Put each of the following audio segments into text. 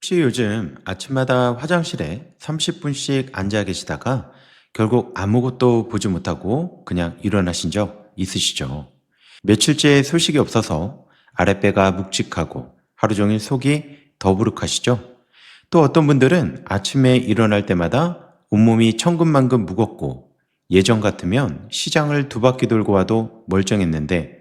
혹시 요즘 아침마다 화장실에 30분씩 앉아 계시다가 결국 아무것도 보지 못하고 그냥 일어나신 적 있으시죠? 며칠째 소식이 없어서 아랫배가 묵직하고 하루 종일 속이 더부룩하시죠? 또 어떤 분들은 아침에 일어날 때마다 온몸이 천근만근 무겁고 예전 같으면 시장을 두 바퀴 돌고 와도 멀쩡했는데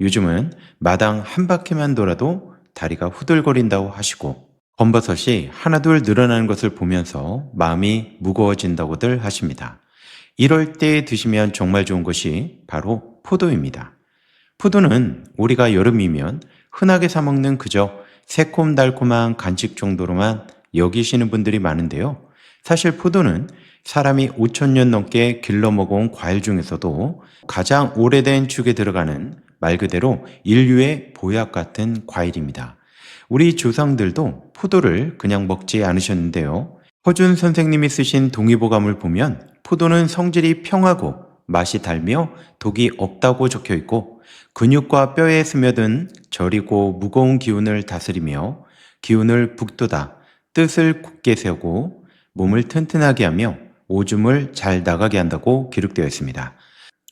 요즘은 마당 한 바퀴만 돌아도 다리가 후들거린다고 하시고 검버섯이 하나둘 늘어나는 것을 보면서 마음이 무거워진다고들 하십니다. 이럴 때 드시면 정말 좋은 것이 바로 포도입니다. 포도는 우리가 여름이면 흔하게 사 먹는 그저 새콤달콤한 간식 정도로만 여기시는 분들이 많은데요. 사실 포도는 사람이 5천 년 넘게 길러 먹어온 과일 중에서도 가장 오래된 축에 들어가는 말 그대로 인류의 보약 같은 과일입니다. 우리 조상들도 포도를 그냥 먹지 않으셨는데요. 허준 선생님이 쓰신 동의보감을 보면 포도는 성질이 평하고 맛이 달며 독이 없다고 적혀 있고 근육과 뼈에 스며든 저리고 무거운 기운을 다스리며 기운을 북돋아 뜻을 굳게 세우고 몸을 튼튼하게 하며 오줌을 잘 나가게 한다고 기록되어 있습니다.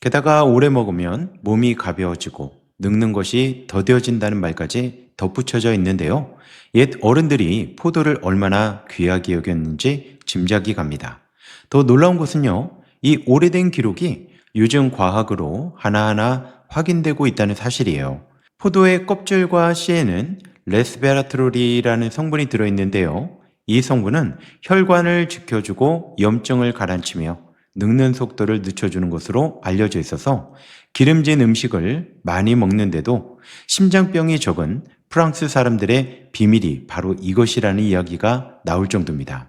게다가 오래 먹으면 몸이 가벼워지고 늙는 것이 더뎌진다는 말까지 덧붙여져 있는데요. 옛 어른들이 포도를 얼마나 귀하게 여겼는지 짐작이 갑니다. 더 놀라운 것은요, 이 오래된 기록이 요즘 과학으로 하나하나 확인되고 있다는 사실이에요. 포도의 껍질과 씨에는 레스베라트롤이라는 성분이 들어있는데요. 이 성분은 혈관을 지켜주고 염증을 가라앉히며 늙는 속도를 늦춰주는 것으로 알려져 있어서 기름진 음식을 많이 먹는데도 심장병이 적은 프랑스 사람들의 비밀이 바로 이것이라는 이야기가 나올 정도입니다.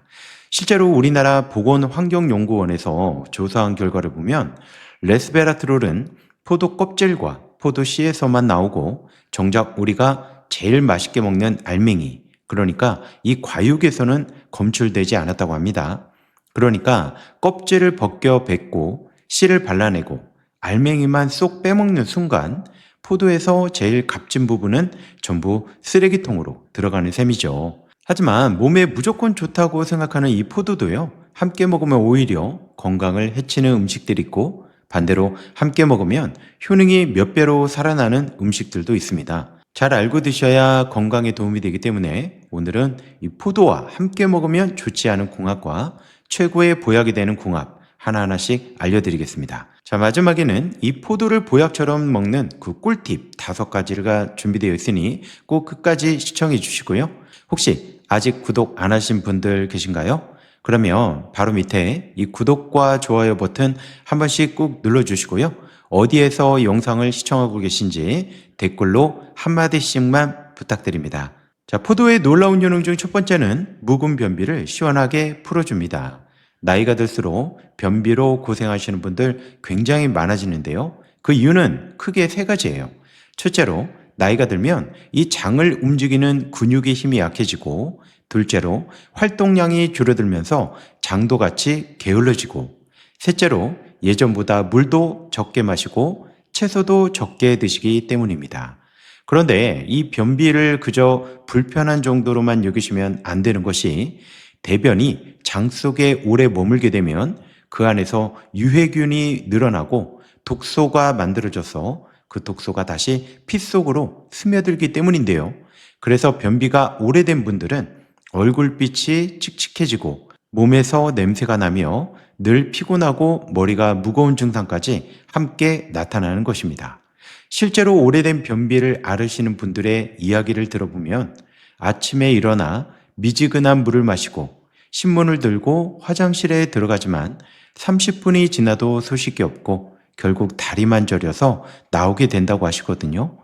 실제로 우리나라 보건환경연구원에서 조사한 결과를 보면 레스베라트롤은 포도 껍질과 포도 씨에서만 나오고 정작 우리가 제일 맛있게 먹는 알맹이, 그러니까 이 과육에서는 검출되지 않았다고 합니다. 그러니까 껍질을 벗겨 뱉고 씨를 발라내고 알맹이만 쏙 빼먹는 순간 포도에서 제일 값진 부분은 전부 쓰레기통으로 들어가는 셈이죠. 하지만 몸에 무조건 좋다고 생각하는 이 포도도요, 함께 먹으면 오히려 건강을 해치는 음식들이 있고 반대로 함께 먹으면 효능이 몇 배로 살아나는 음식들도 있습니다. 잘 알고 드셔야 건강에 도움이 되기 때문에 오늘은 이 포도와 함께 먹으면 좋지 않은 궁합과 최고의 보약이 되는 궁합 하나하나씩 알려드리겠습니다. 자, 마지막에는 이 포도를 보약처럼 먹는 그 꿀팁 5가지가 준비되어 있으니 꼭 끝까지 시청해 주시고요. 혹시 아직 구독 안 하신 분들 계신가요? 그러면 바로 밑에 이 구독과 좋아요 버튼 한 번씩 꾹 눌러주시고요. 어디에서 영상을 시청하고 계신지 댓글로 한마디씩만 부탁드립니다. 자, 포도의 놀라운 효능 중 첫 번째는 묵은 변비를 시원하게 풀어줍니다. 나이가 들수록 변비로 고생하시는 분들 굉장히 많아지는데요. 그 이유는 크게 3가지예요. 첫째로 나이가 들면 이 장을 움직이는 근육의 힘이 약해지고, 둘째로 활동량이 줄어들면서 장도 같이 게을러지고, 셋째로 예전보다 물도 적게 마시고 채소도 적게 드시기 때문입니다. 그런데 이 변비를 그저 불편한 정도로만 여기시면 안 되는 것이, 대변이 장 속에 오래 머물게 되면 그 안에서 유해균이 늘어나고 독소가 만들어져서 그 독소가 다시 피 속으로 스며들기 때문인데요. 그래서 변비가 오래된 분들은 얼굴빛이 칙칙해지고 몸에서 냄새가 나며 늘 피곤하고 머리가 무거운 증상까지 함께 나타나는 것입니다. 실제로 오래된 변비를 앓으시는 분들의 이야기를 들어보면 아침에 일어나 미지근한 물을 마시고 신문을 들고 화장실에 들어가지만 30분이 지나도 소식이 없고 결국 다리만 저려서 나오게 된다고 하시거든요.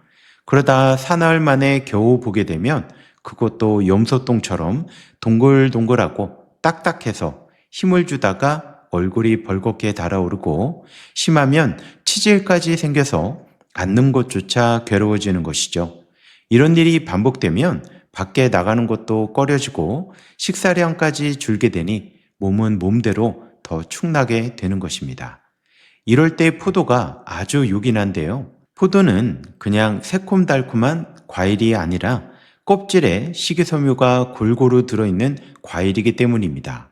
그러다 사나흘 만에 겨우 보게 되면 그것도 염소똥처럼 동글동글하고 딱딱해서 힘을 주다가 얼굴이 벌겋게 달아오르고 심하면 치질까지 생겨서 앉는 것조차 괴로워지는 것이죠. 이런 일이 반복되면 밖에 나가는 것도 꺼려지고 식사량까지 줄게 되니 몸은 몸대로 더 축나게 되는 것입니다. 이럴 때 포도가 아주 요긴한데요. 포도는 그냥 새콤달콤한 과일이 아니라 껍질에 식이섬유가 골고루 들어있는 과일이기 때문입니다.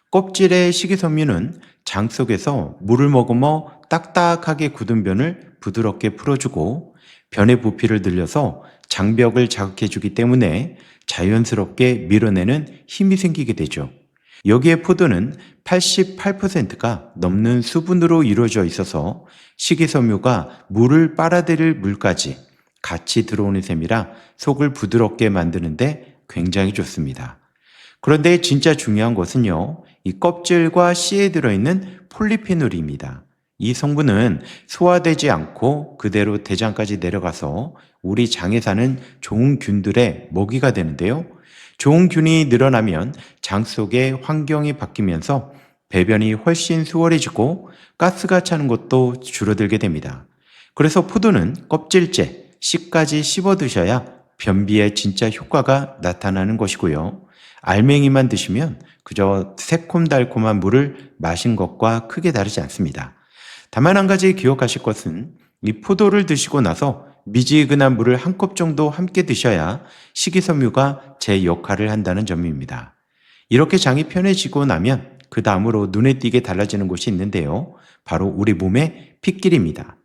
껍질의 식이섬유는 장 속에서 물을 머금어 딱딱하게 굳은 변을 부드럽게 풀어주고 변의 부피를 늘려서 장벽을 자극해주기 때문에 자연스럽게 밀어내는 힘이 생기게 되죠. 여기에 포도는 88%가 넘는 수분으로 이루어져 있어서 식이섬유가 물을 빨아들일 물까지 같이 들어오는 셈이라 속을 부드럽게 만드는데 굉장히 좋습니다. 그런데 진짜 중요한 것은요, 이 껍질과 씨에 들어있는 폴리페놀입니다. 이 성분은 소화되지 않고 그대로 대장까지 내려가서 우리 장에 사는 좋은 균들의 먹이가 되는데요. 좋은 균이 늘어나면 장 속의 환경이 바뀌면서 배변이 훨씬 수월해지고 가스가 차는 것도 줄어들게 됩니다. 그래서 포도는 껍질째, 씨까지 씹어 드셔야 변비에 진짜 효과가 나타나는 것이고요. 알맹이만 드시면 그저 새콤달콤한 물을 마신 것과 크게 다르지 않습니다. 다만 한 가지 기억하실 것은 이 포도를 드시고 나서 미지근한 물을 한 컵 정도 함께 드셔야 식이섬유가 제 역할을 한다는 점입니다. 이렇게 장이 편해지고 나면 그 다음으로 눈에 띄게 달라지는 곳이 있는데요. 바로 우리 몸의 핏길입니다.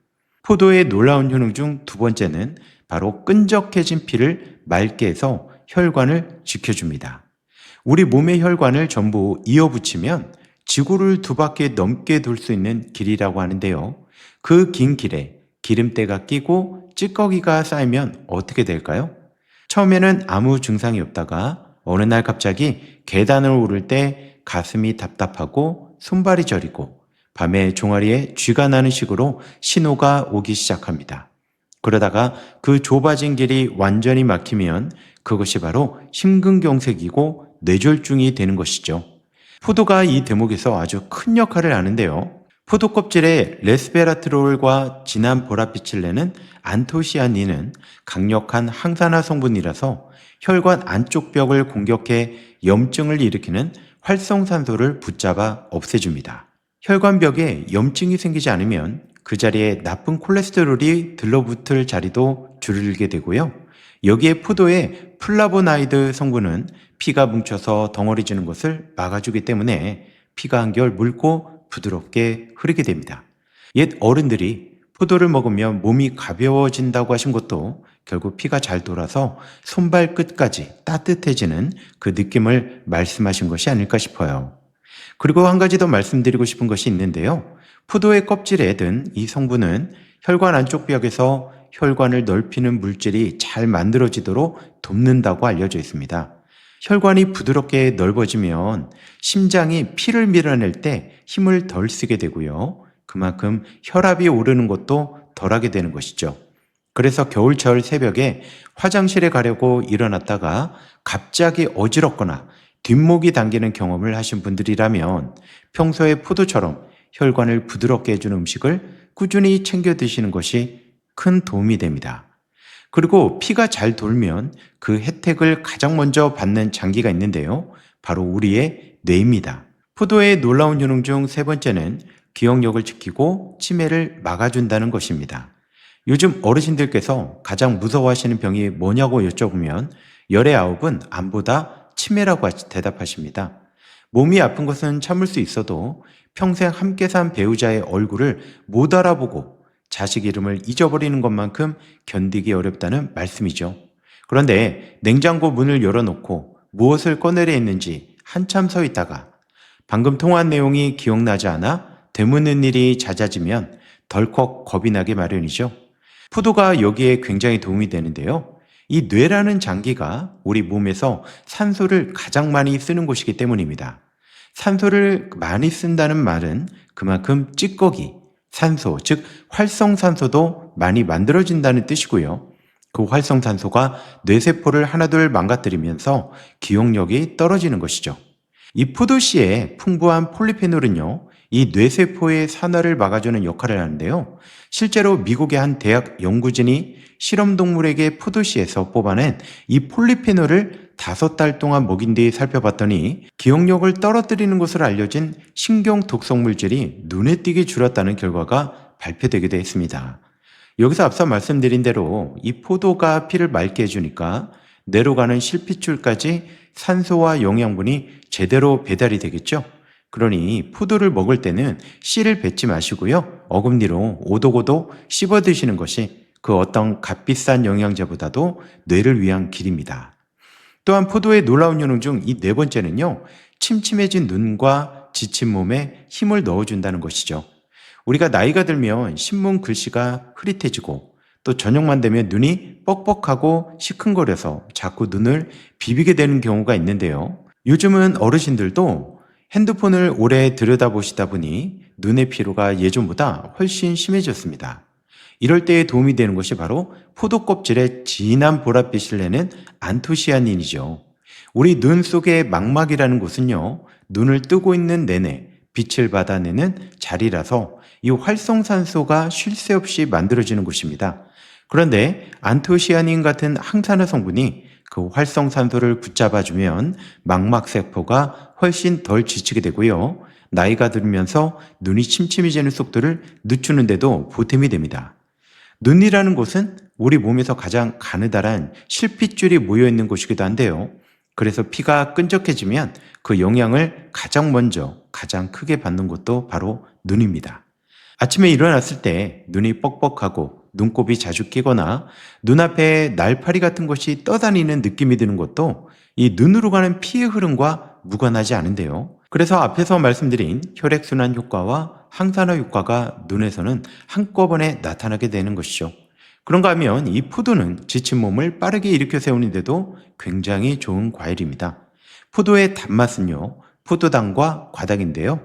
포도의 놀라운 효능 중 두 번째는 바로 끈적해진 피를 맑게 해서 혈관을 지켜줍니다. 우리 몸의 혈관을 전부 이어붙이면 지구를 두 바퀴 넘게 돌 수 있는 길이라고 하는데요. 그 긴 길에 기름때가 끼고 찌꺼기가 쌓이면 어떻게 될까요? 처음에는 아무 증상이 없다가 어느 날 갑자기 계단을 오를 때 가슴이 답답하고 손발이 저리고 밤에 종아리에 쥐가 나는 식으로 신호가 오기 시작합니다. 그러다가 그 좁아진 길이 완전히 막히면 그것이 바로 심근경색이고 뇌졸중이 되는 것이죠. 포도가 이 대목에서 아주 큰 역할을 하는데요. 포도 껍질에 레스베라트롤과 진한 보랏빛을 내는 안토시아닌은 강력한 항산화 성분이라서 혈관 안쪽 벽을 공격해 염증을 일으키는 활성산소를 붙잡아 없애줍니다. 혈관벽에 염증이 생기지 않으면 그 자리에 나쁜 콜레스테롤이 들러붙을 자리도 줄게 되고요. 여기에 포도의 플라보나이드 성분은 피가 뭉쳐서 덩어리지는 것을 막아주기 때문에 피가 한결 묽고 부드럽게 흐르게 됩니다. 옛 어른들이 포도를 먹으면 몸이 가벼워진다고 하신 것도 결국 피가 잘 돌아서 손발 끝까지 따뜻해지는 그 느낌을 말씀하신 것이 아닐까 싶어요. 그리고 한 가지 더 말씀드리고 싶은 것이 있는데요. 포도의 껍질에 든 이 성분은 혈관 안쪽 벽에서 혈관을 넓히는 물질이 잘 만들어지도록 돕는다고 알려져 있습니다. 혈관이 부드럽게 넓어지면 심장이 피를 밀어낼 때 힘을 덜 쓰게 되고요. 그만큼 혈압이 오르는 것도 덜하게 되는 것이죠. 그래서 겨울철 새벽에 화장실에 가려고 일어났다가 갑자기 어지럽거나 뒷목이 당기는 경험을 하신 분들이라면 평소에 포도처럼 혈관을 부드럽게 해주는 음식을 꾸준히 챙겨 드시는 것이 큰 도움이 됩니다. 그리고 피가 잘 돌면 그 혜택을 가장 먼저 받는 장기가 있는데요. 바로 우리의 뇌입니다. 포도의 놀라운 효능 중 세 번째는 기억력을 지키고 치매를 막아준다는 것입니다. 요즘 어르신들께서 가장 무서워하시는 병이 뭐냐고 여쭤보면 열의 9은 암보다 치매라고 대답하십니다. 몸이 아픈 것은 참을 수 있어도 평생 함께 산 배우자의 얼굴을 못 알아보고 자식 이름을 잊어버리는 것만큼 견디기 어렵다는 말씀이죠. 그런데 냉장고 문을 열어놓고 무엇을 꺼내려 했는지 한참 서 있다가 방금 통화한 내용이 기억나지 않아 되묻는 일이 잦아지면 덜컥 겁이 나게 마련이죠. 포도가 여기에 굉장히 도움이 되는데요. 이 뇌라는 장기가 우리 몸에서 산소를 가장 많이 쓰는 곳이기 때문입니다. 산소를 많이 쓴다는 말은 그만큼 찌꺼기, 산소, 즉 활성산소도 많이 만들어진다는 뜻이고요. 그 활성산소가 뇌세포를 하나둘 망가뜨리면서 기억력이 떨어지는 것이죠. 이 포도씨의 풍부한 폴리페놀은요, 이 뇌세포의 산화를 막아주는 역할을 하는데요. 실제로 미국의 한 대학 연구진이 실험동물에게 포도씨에서 뽑아낸 이 폴리페놀을 5달 동안 먹인 뒤 살펴봤더니 기억력을 떨어뜨리는 것으로 알려진 신경 독성 물질이 눈에 띄게 줄었다는 결과가 발표되기도 했습니다. 여기서 앞서 말씀드린 대로 이 포도가 피를 맑게 해주니까 뇌로 가는 실핏줄까지 산소와 영양분이 제대로 배달이 되겠죠. 그러니 포도를 먹을 때는 씨를 뱉지 마시고요. 어금니로 오독오독 씹어 드시는 것이 그 어떤 값비싼 영양제보다도 뇌를 위한 길입니다. 또한 포도의 놀라운 효능 중 이 네 번째는요, 침침해진 눈과 지친 몸에 힘을 넣어준다는 것이죠. 우리가 나이가 들면 신문 글씨가 흐릿해지고 또 저녁만 되면 눈이 뻑뻑하고 시큰거려서 자꾸 눈을 비비게 되는 경우가 있는데요. 요즘은 어르신들도 핸드폰을 오래 들여다보시다 보니 눈의 피로가 예전보다 훨씬 심해졌습니다. 이럴 때에 도움이 되는 것이 바로 포도 껍질에 진한 보랏빛을 내는 안토시아닌이죠. 우리 눈 속의 망막이라는 곳은요, 눈을 뜨고 있는 내내 빛을 받아내는 자리라서 이 활성산소가 쉴 새 없이 만들어지는 곳입니다. 그런데 안토시아닌 같은 항산화 성분이 그 활성산소를 붙잡아주면 망막세포가 훨씬 덜 지치게 되고요. 나이가 들면서 눈이 침침해지는 속도를 늦추는 데도 보탬이 됩니다. 눈이라는 곳은 우리 몸에서 가장 가느다란 실핏줄이 모여있는 곳이기도 한데요. 그래서 피가 끈적해지면 그 영향을 가장 먼저 가장 크게 받는 곳도 바로 눈입니다. 아침에 일어났을 때 눈이 뻑뻑하고 눈곱이 자주 끼거나 눈앞에 날파리 같은 것이 떠다니는 느낌이 드는 것도 이 눈으로 가는 피의 흐름과 무관하지 않은데요. 그래서 앞에서 말씀드린 혈액순환 효과와 항산화 효과가 눈에서는 한꺼번에 나타나게 되는 것이죠. 그런가 하면 이 포도는 지친 몸을 빠르게 일으켜 세우는데도 굉장히 좋은 과일입니다. 포도의 단맛은요, 포도당과 과당인데요.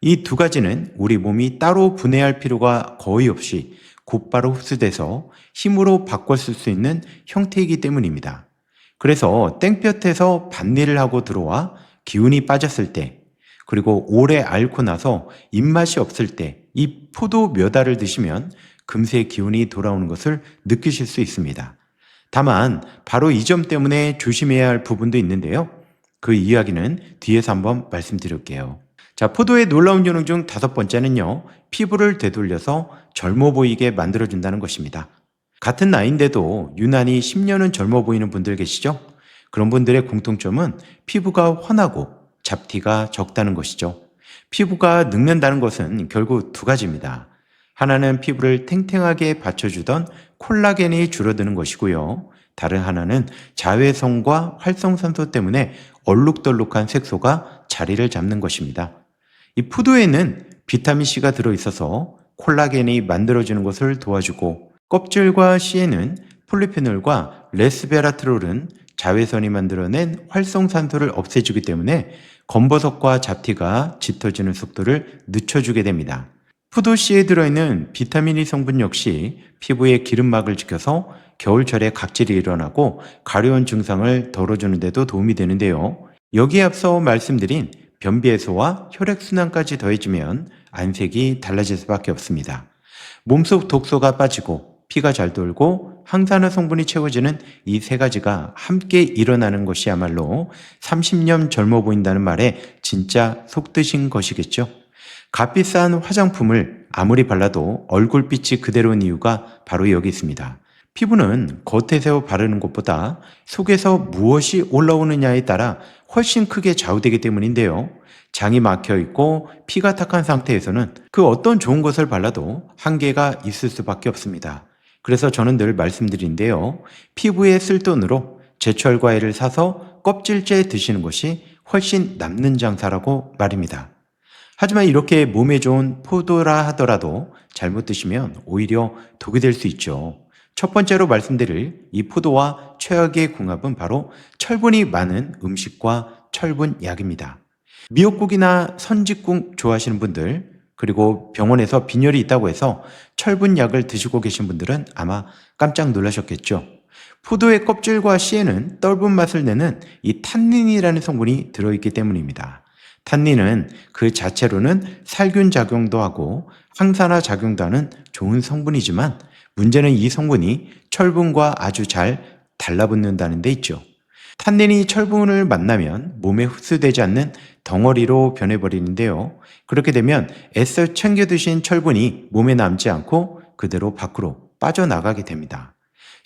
이 두 가지는 우리 몸이 따로 분해할 필요가 거의 없이 곧바로 흡수돼서 힘으로 바꿔 쓸 수 있는 형태이기 때문입니다. 그래서 땡볕에서 밭일을 하고 들어와 기운이 빠졌을 때, 그리고 오래 앓고 나서 입맛이 없을 때 이 포도 몇 알을 드시면 금세 기운이 돌아오는 것을 느끼실 수 있습니다. 다만 바로 이 점 때문에 조심해야 할 부분도 있는데요. 그 이야기는 뒤에서 한번 말씀드릴게요. 자, 포도의 놀라운 효능 중 다섯 번째는요, 피부를 되돌려서 젊어 보이게 만들어준다는 것입니다. 같은 나이인데도 유난히 10년은 젊어 보이는 분들 계시죠? 그런 분들의 공통점은 피부가 환하고 잡티가 적다는 것이죠. 피부가 늙는다는 것은 결국 두 가지입니다. 하나는 피부를 탱탱하게 받쳐주던 콜라겐이 줄어드는 것이고요. 다른 하나는 자외선과 활성산소 때문에 얼룩덜룩한 색소가 자리를 잡는 것입니다. 이 포도에는 비타민C가 들어있어서 콜라겐이 만들어지는 것을 도와주고, 껍질과 씨에는 폴리페놀과 레스베라트롤은 자외선이 만들어낸 활성산소를 없애주기 때문에 검버섯과 잡티가 짙어지는 속도를 늦춰주게 됩니다. 포도씨에 들어있는 비타민E 성분 역시 피부의 기름막을 지켜서 겨울철에 각질이 일어나고 가려운 증상을 덜어주는 데도 도움이 되는데요. 여기에 앞서 말씀드린 변비 해소와 혈액순환까지 더해지면 안색이 달라질 수밖에 없습니다. 몸속 독소가 빠지고 피가 잘 돌고 항산화 성분이 채워지는 이 세 가지가 함께 일어나는 것이야말로 30년 젊어 보인다는 말에 진짜 속드신 것이겠죠. 값비싼 화장품을 아무리 발라도 얼굴빛이 그대로인 이유가 바로 여기 있습니다. 피부는 겉에서 바르는 것보다 속에서 무엇이 올라오느냐에 따라 훨씬 크게 좌우되기 때문인데요. 장이 막혀 있고 피가 탁한 상태에서는 그 어떤 좋은 것을 발라도 한계가 있을 수밖에 없습니다. 그래서 저는 늘 말씀드리는데요. 피부에 쓸 돈으로 제철 과일을 사서 껍질째 드시는 것이 훨씬 남는 장사라고 말입니다. 하지만 이렇게 몸에 좋은 포도라 하더라도 잘못 드시면 오히려 독이 될 수 있죠. 첫 번째로 말씀드릴 이 포도와 최악의 궁합은 바로 철분이 많은 음식과 철분약입니다. 미역국이나 선짓국 좋아하시는 분들, 그리고 병원에서 빈혈이 있다고 해서 철분약을 드시고 계신 분들은 아마 깜짝 놀라셨겠죠. 포도의 껍질과 씨에는 떫은 맛을 내는 이 탄닌이라는 성분이 들어있기 때문입니다. 탄닌은 그 자체로는 살균 작용도 하고 항산화 작용도 하는 좋은 성분이지만, 문제는 이 성분이 철분과 아주 잘 달라붙는다는 데 있죠. 탄닌이 철분을 만나면 몸에 흡수되지 않는 덩어리로 변해버리는데요. 그렇게 되면 애써 챙겨 드신 철분이 몸에 남지 않고 그대로 밖으로 빠져나가게 됩니다.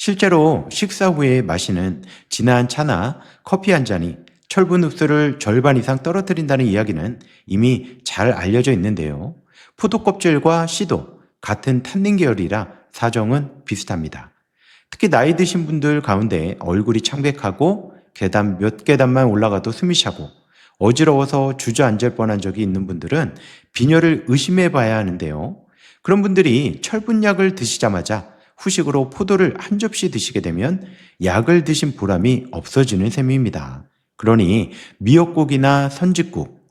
실제로 식사 후에 마시는 진한 차나 커피 한 잔이 철분 흡수를 절반 이상 떨어뜨린다는 이야기는 이미 잘 알려져 있는데요. 포도 껍질과 씨도 같은 탄닌 계열이라 사정은 비슷합니다. 특히 나이 드신 분들 가운데 얼굴이 창백하고 계단 몇 계단만 올라가도 숨이 차고 어지러워서 주저앉을 뻔한 적이 있는 분들은 빈혈을 의심해 봐야 하는데요. 그런 분들이 철분약을 드시자마자 후식으로 포도를 한 접시 드시게 되면 약을 드신 보람이 없어지는 셈입니다. 그러니 미역국이나 선짓국,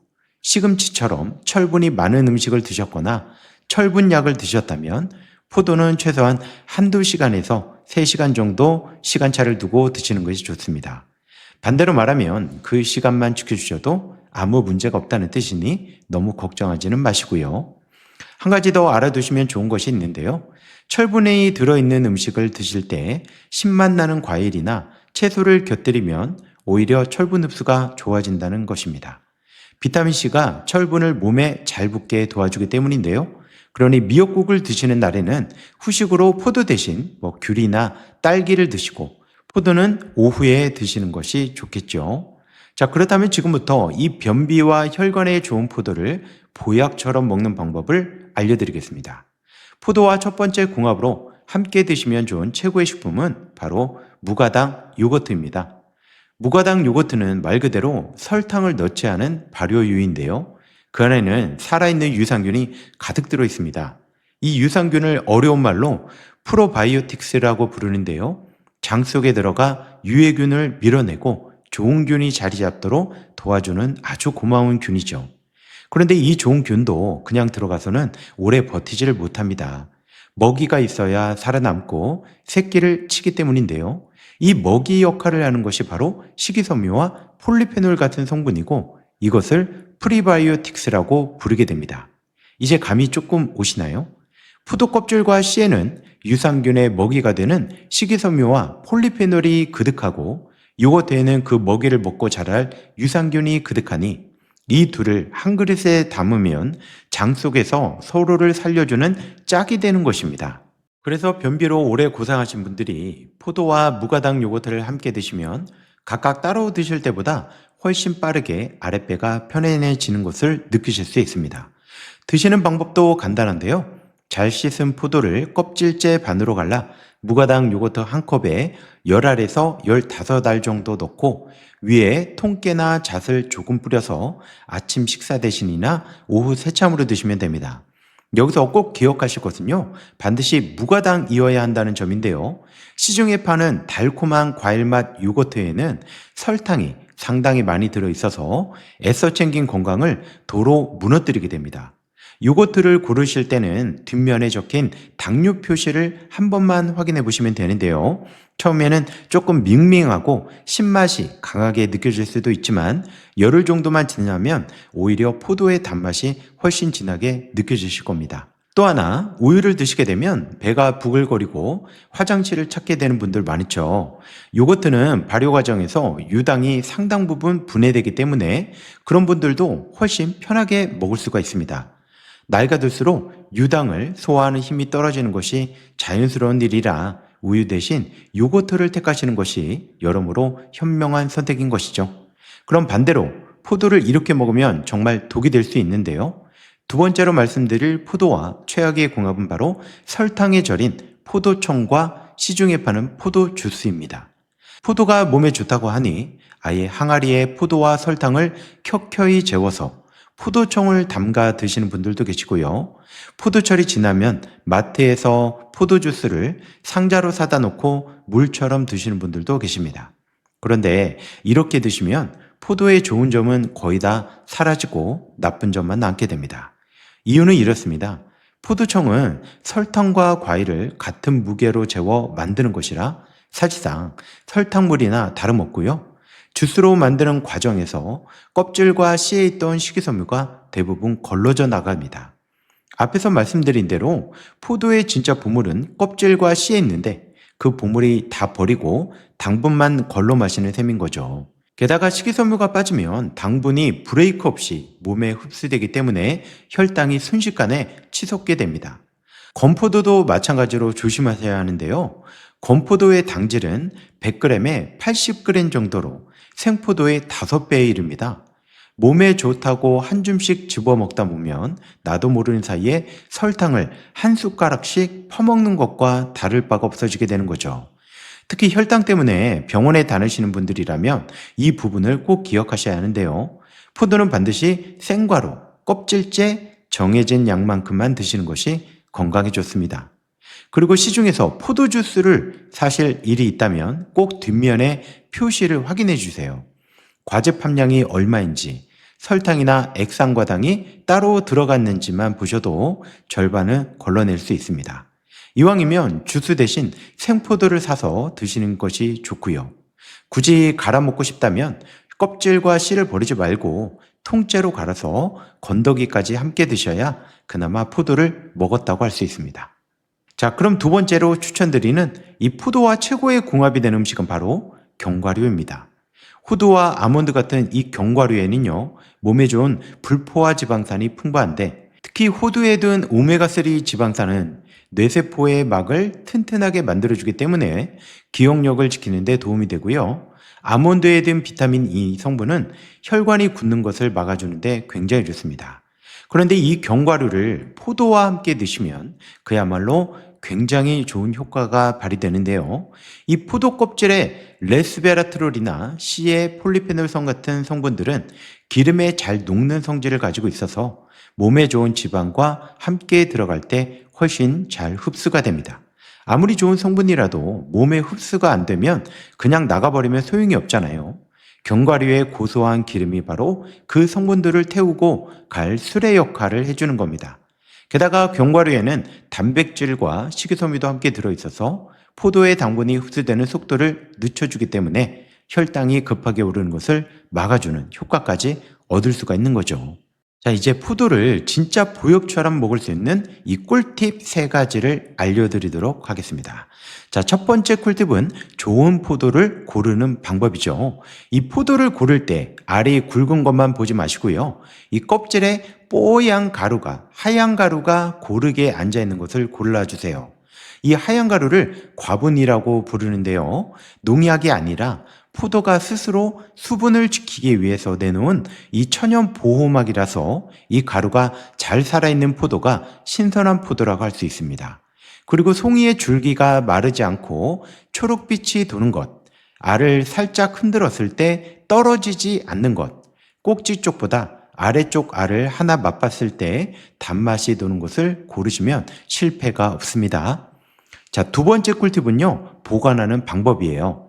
시금치처럼 철분이 많은 음식을 드셨거나 철분약을 드셨다면 포도는 최소한 한두 시간에서 3시간 정도 시간차를 두고 드시는 것이 좋습니다. 반대로 말하면 그 시간만 지켜주셔도 아무 문제가 없다는 뜻이니 너무 걱정하지는 마시고요. 한 가지 더 알아두시면 좋은 것이 있는데요. 철분이 들어있는 음식을 드실 때 신맛 나는 과일이나 채소를 곁들이면 오히려 철분 흡수가 좋아진다는 것입니다. 비타민C가 철분을 몸에 잘 붙게 도와주기 때문인데요. 그러니 미역국을 드시는 날에는 후식으로 포도 대신 귤이나 딸기를 드시고 포도는 오후에 드시는 것이 좋겠죠. 자, 그렇다면 지금부터 이 변비와 혈관에 좋은 포도를 보약처럼 먹는 방법을 알려드리겠습니다. 포도와 첫 번째 궁합으로 함께 드시면 좋은 최고의 식품은 바로 무가당 요거트입니다. 무가당 요거트는 말 그대로 설탕을 넣지 않은 발효유인데요. 그 안에는 살아있는 유산균이 가득 들어 있습니다. 이 유산균을 어려운 말로 프로바이오틱스라고 부르는데요. 장 속에 들어가 유해균을 밀어내고 좋은 균이 자리 잡도록 도와주는 아주 고마운 균이죠. 그런데 이 좋은 균도 그냥 들어가서는 오래 버티지를 못합니다. 먹이가 있어야 살아남고 새끼를 치기 때문인데요. 이 먹이 역할을 하는 것이 바로 식이섬유와 폴리페놀 같은 성분이고 이것을 프리바이오틱스라고 부르게 됩니다. 이제 감이 조금 오시나요? 포도 껍질과 씨에는 유산균의 먹이가 되는 식이섬유와 폴리페놀이 그득하고 요거트에는 그 먹이를 먹고 자랄 유산균이 그득하니 이 둘을 한 그릇에 담으면 장 속에서 서로를 살려주는 짝이 되는 것입니다. 그래서 변비로 오래 고생하신 분들이 포도와 무가당 요거트를 함께 드시면 각각 따로 드실 때보다 훨씬 빠르게 아랫배가 편안해지는 것을 느끼실 수 있습니다. 드시는 방법도 간단한데요. 잘 씻은 포도를 껍질째 반으로 갈라 무가당 요거트 한 컵에 10알에서 15알 정도 넣고 위에 통깨나 잣을 조금 뿌려서 아침 식사 대신이나 오후 새참으로 드시면 됩니다. 여기서 꼭 기억하실 것은요. 반드시 무가당이어야 한다는 점인데요. 시중에 파는 달콤한 과일맛 요거트에는 설탕이 상당히 많이 들어있어서 애써 챙긴 건강을 도로 무너뜨리게 됩니다. 요거트를 고르실 때는 뒷면에 적힌 당류 표시를 한 번만 확인해 보시면 되는데요. 처음에는 조금 밍밍하고 신맛이 강하게 느껴질 수도 있지만 열흘 정도만 지나면 오히려 포도의 단맛이 훨씬 진하게 느껴지실 겁니다. 또 하나, 우유를 드시게 되면 배가 부글거리고 화장실을 찾게 되는 분들 많죠. 요거트는 발효 과정에서 유당이 상당 부분 분해되기 때문에 그런 분들도 훨씬 편하게 먹을 수가 있습니다. 나이가 들수록 유당을 소화하는 힘이 떨어지는 것이 자연스러운 일이라 우유 대신 요거트를 택하시는 것이 여러모로 현명한 선택인 것이죠. 그럼 반대로 포도를 이렇게 먹으면 정말 독이 될 수 있는데요. 두 번째로 말씀드릴 포도와 최악의 궁합은 바로 설탕에 절인 포도청과 시중에 파는 포도 주스입니다. 포도가 몸에 좋다고 하니 아예 항아리에 포도와 설탕을 켜켜이 재워서 포도청을 담가 드시는 분들도 계시고요. 포도철이 지나면 마트에서 포도 주스를 상자로 사다 놓고 물처럼 드시는 분들도 계십니다. 그런데 이렇게 드시면 포도의 좋은 점은 거의 다 사라지고 나쁜 점만 남게 됩니다. 이유는 이렇습니다. 포도청은 설탕과 과일을 같은 무게로 재워 만드는 것이라 사실상 설탕물이나 다름없고요. 주스로 만드는 과정에서 껍질과 씨에 있던 식이섬유가 대부분 걸러져 나갑니다. 앞에서 말씀드린 대로 포도의 진짜 보물은 껍질과 씨에 있는데 그 보물이 다 버리고 당분만 걸러 마시는 셈인 거죠. 게다가 식이섬유가 빠지면 당분이 브레이크 없이 몸에 흡수되기 때문에 혈당이 순식간에 치솟게 됩니다. 건포도도 마찬가지로 조심하셔야 하는데요. 건포도의 당질은 100g에 80g 정도로 생포도의 5배에 이릅니다. 몸에 좋다고 한 줌씩 집어 먹다 보면 나도 모르는 사이에 설탕을 한 숟가락씩 퍼먹는 것과 다를 바가 없어지게 되는 거죠. 특히 혈당 때문에 병원에 다니시는 분들이라면 이 부분을 꼭 기억하셔야 하는데요. 포도는 반드시 생과로 껍질째 정해진 양만큼만 드시는 것이 건강에 좋습니다. 그리고 시중에서 포도 주스를 사실 일이 있다면 꼭 뒷면에 표시를 확인해 주세요. 과즙 함량이 얼마인지, 설탕이나 액상과당이 따로 들어갔는지만 보셔도 절반은 걸러낼 수 있습니다. 이왕이면 주스 대신 생포도를 사서 드시는 것이 좋고요. 굳이 갈아 먹고 싶다면 껍질과 씨를 버리지 말고 통째로 갈아서 건더기까지 함께 드셔야 그나마 포도를 먹었다고 할 수 있습니다. 자, 그럼 두 번째로 추천드리는 이 포도와 최고의 궁합이 되는 음식은 바로 견과류입니다. 호두와 아몬드 같은 이 견과류에는요, 몸에 좋은 불포화 지방산이 풍부한데, 특히 호두에 든 오메가3 지방산은 뇌세포의 막을 튼튼하게 만들어주기 때문에 기억력을 지키는 데 도움이 되고요. 아몬드에 든 비타민 E 성분은 혈관이 굳는 것을 막아주는데 굉장히 좋습니다. 그런데 이 견과류를 포도와 함께 드시면 그야말로 굉장히 좋은 효과가 발휘되는데요. 이 포도 껍질에 레스베라트롤이나 C의 폴리페놀성 같은 성분들은 기름에 잘 녹는 성질을 가지고 있어서 몸에 좋은 지방과 함께 들어갈 때 훨씬 잘 흡수가 됩니다. 아무리 좋은 성분이라도 몸에 흡수가 안 되면 그냥 나가버리면 소용이 없잖아요. 견과류의 고소한 기름이 바로 그 성분들을 태우고 갈 수레 역할을 해주는 겁니다. 게다가 견과류에는 단백질과 식이섬유도 함께 들어있어서 포도의 당분이 흡수되는 속도를 늦춰주기 때문에 혈당이 급하게 오르는 것을 막아주는 효과까지 얻을 수가 있는 거죠. 자, 이제 포도를 진짜 보약처럼 먹을 수 있는 이 꿀팁 3가지를 알려드리도록 하겠습니다. 자, 첫 번째 꿀팁은 좋은 포도를 고르는 방법이죠. 이 포도를 고를 때 알이 굵은 것만 보지 마시고요. 이 껍질에 뽀얀 가루가, 하얀 가루가 고르게 앉아있는 것을 골라주세요. 이 하얀 가루를 과분이라고 부르는데요. 농약이 아니라 포도가 스스로 수분을 지키기 위해서 내놓은 이 천연 보호막이라서 이 가루가 잘 살아있는 포도가 신선한 포도라고 할 수 있습니다. 그리고 송이의 줄기가 마르지 않고 초록빛이 도는 것, 알을 살짝 흔들었을 때 떨어지지 않는 것, 꼭지 쪽보다 아래쪽 알을 하나 맛봤을 때 단맛이 도는 것을 고르시면 실패가 없습니다. 자, 두 번째 꿀팁은요, 보관하는 방법이에요.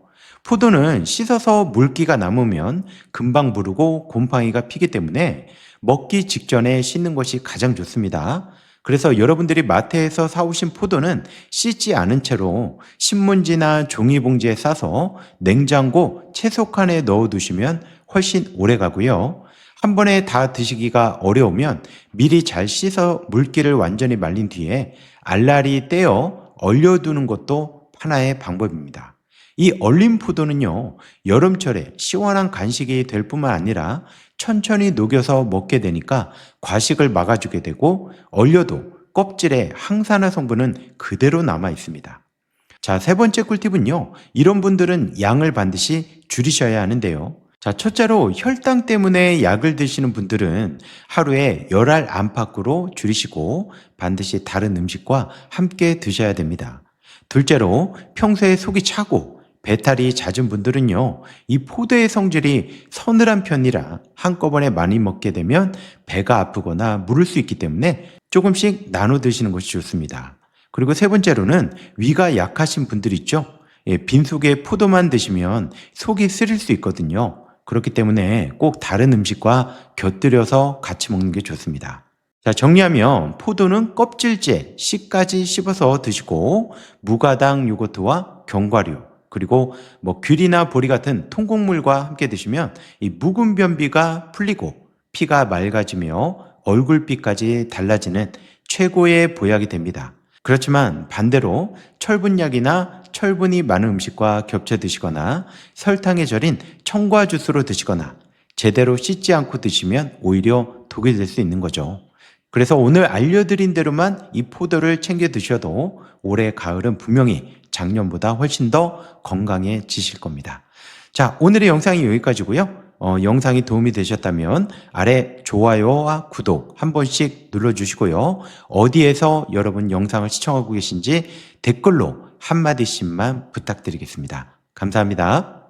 포도는 씻어서 물기가 남으면 금방 무르고 곰팡이가 피기 때문에 먹기 직전에 씻는 것이 가장 좋습니다. 그래서 여러분들이 마트에서 사오신 포도는 씻지 않은 채로 신문지나 종이봉지에 싸서 냉장고 채소칸에 넣어두시면 훨씬 오래 가고요. 한 번에 다 드시기가 어려우면 미리 잘 씻어 물기를 완전히 말린 뒤에 알알이 떼어 얼려두는 것도 하나의 방법입니다. 이 얼린 포도는요, 여름철에 시원한 간식이 될 뿐만 아니라 천천히 녹여서 먹게 되니까 과식을 막아주게 되고 얼려도 껍질에 항산화 성분은 그대로 남아 있습니다. 자, 세 번째 꿀팁은요, 이런 분들은 양을 반드시 줄이셔야 하는데요. 자, 첫째로 혈당 때문에 약을 드시는 분들은 하루에 10알 안팎으로 줄이시고 반드시 다른 음식과 함께 드셔야 됩니다. 둘째로 평소에 속이 차고 배탈이 잦은 분들은요, 이 포도의 성질이 서늘한 편이라 한꺼번에 많이 먹게 되면 배가 아프거나 무를 수 있기 때문에 조금씩 나눠 드시는 것이 좋습니다. 그리고 세 번째로는 위가 약하신 분들 있죠? 빈속에 포도만 드시면 속이 쓰릴 수 있거든요. 그렇기 때문에 꼭 다른 음식과 곁들여서 같이 먹는 게 좋습니다. 자, 정리하면 포도는 껍질째 씨까지 씹어서 드시고 무가당 요거트와 견과류 그리고 귤이나 보리 같은 통곡물과 함께 드시면 이 묵은 변비가 풀리고 피가 맑아지며 얼굴빛까지 달라지는 최고의 보약이 됩니다. 그렇지만 반대로 철분약이나 철분이 많은 음식과 겹쳐 드시거나 설탕에 절인 청과 주스로 드시거나 제대로 씻지 않고 드시면 오히려 독이 될 수 있는 거죠. 그래서 오늘 알려드린 대로만 이 포도를 챙겨 드셔도 올해 가을은 분명히 작년보다 훨씬 더 건강해지실 겁니다. 자, 오늘의 영상이 여기까지고요. 영상이 도움이 되셨다면 아래 좋아요와 구독 한 번씩 눌러주시고요. 어디에서 여러분 영상을 시청하고 계신지 댓글로 한마디씩만 부탁드리겠습니다. 감사합니다.